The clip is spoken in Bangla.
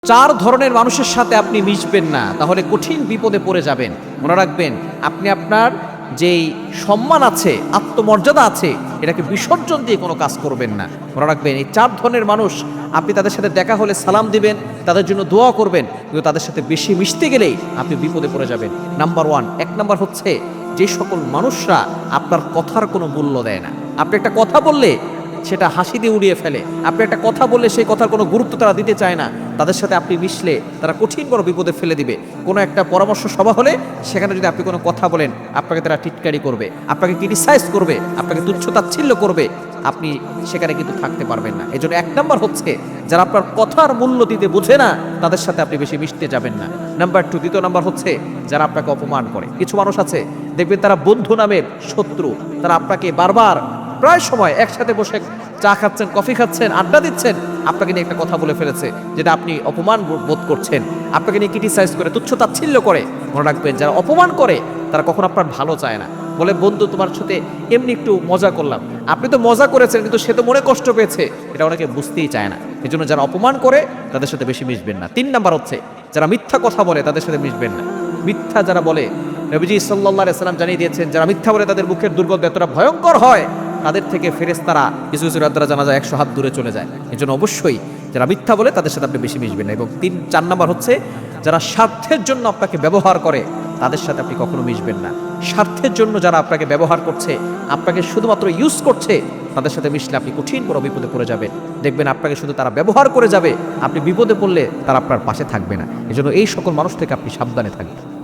চার ধরনের মানুষের সাথে আপনি মিশবেন না, তাহলে কঠিন বিপদে পড়ে যাবেন। মনে রাখবেন, আপনি আপনার যেই সম্মান আছে, আত্মমর্যাদা আছে, এটাকে বিসর্জন দিয়ে কোনো কাজ করবেন না। মনে রাখবেন, এই চার ধরনের মানুষ, আপনি তাদের সাথে দেখা হলে সালাম দিবেন, তাদের জন্য দোয়া করবেন, কিন্তু তাদের সাথে বেশি মিশতে গেলেই আপনি বিপদে পড়ে যাবেন। নাম্বার ওয়ান, এক নাম্বার হচ্ছে যে সকল মানুষরা আপনার কথার কোনো মূল্য দেয় না। আপনি একটা কথা বললে সেটা হাসি দিয়ে উড়িয়ে ফেলে, আপনি একটা কথা বললে সেই কথার কোনো গুরুত্ব তারা দিতে চায় না। তাদের সাথে আপনি মিশলে তারা কঠিন বড় বিপদে ফেলে দিবে। কোনো একটা পরামর্শ সভা হলে সেখানে যদি আপনি কোনো কথা বলেন, আপনাকে তারা টিটকারি করবে, আপনাকে ক্রিটিসাইজ করবে, আপনাকে তুচ্ছ-তাচ্ছিল্য করবে, আপনি সেখানে কিন্তু থাকতে পারবেন না। এই জন্য এক নাম্বার হচ্ছে, যারা আপনার কথার মূল্য দিতে বোঝে না, তাদের সাথে আপনি বেশি মিশতে যাবেন না। নাম্বার টু, দ্বিতীয় নাম্বার হচ্ছে যারা আপনাকে অপমান করে। কিছু মানুষ আছে, দেখবেন তারা বন্ধু নামের শত্রু। তারা আপনাকে বারবার, প্রায় সময় একসাথে বসে চা খাচ্ছেন, কফি খাচ্ছেন, আড্ডা দিচ্ছেন, আপনাকে নিয়ে একটা কথা বলে ফেলেছে যেটা আপনি অপমান বোধ করছেন, আপনাকে নিয়ে ক্রিটিসাইজ করে, তুচ্ছ-তাচ্ছিল্য করে। মনে রাখবেন, যারা অপমান করে তারা কখনো আপনার ভালো চায় না। বলে, বন্ধু তোমার সাথে এমনি একটু মজা করলাম। আপনি তো মজা করেছেন, কিন্তু সে তো মনে কষ্ট পেয়েছে, এটা অনেকে বুঝতেই চায় না। এই জন্য যারা অপমান করে তাদের সাথে বেশি মিশবেন না। তিন নাম্বার হচ্ছে, যারা মিথ্যা কথা বলে তাদের সাথে মিশবেন না। মিথ্যা যারা বলে, নবীজি সাল্লাল্লাহু আলাইহি সাল্লাম জানিয়ে দিয়েছেন, যারা মিথ্যা বলে তাদের মুখের দুর্গন্ধ এতটা ভয়ঙ্কর হয়, তাদের থেকে ফেরেশতারা কিছু কিছু রাত দ্বারা জানা যায় 100 হাত দূরে চলে যায়। এই জন্য অবশ্যই যারা মিথ্যা বলে তাদের সাথে আপনি বেশি মিশবেন না। এবং চার নাম্বার হচ্ছে, যারা স্বার্থের জন্য আপনাকে ব্যবহার করে তাদের সাথে আপনি কখনো মিশবেন না। স্বার্থের জন্য যারা আপনাকে ব্যবহার করছে, আপনাকে শুধুমাত্র ইউজ করছে, তাদের সাথে মিশলে আপনি কঠিন বড় বিপদে পড়ে যাবেন। দেখবেন আপনাকে শুধু তারা ব্যবহার করে যাবে, আপনি বিপদে পড়লে তারা আপনার পাশে থাকবে না। এই জন্য এই সকল মানুষ থেকে আপনি সাবধানে থাকবেন।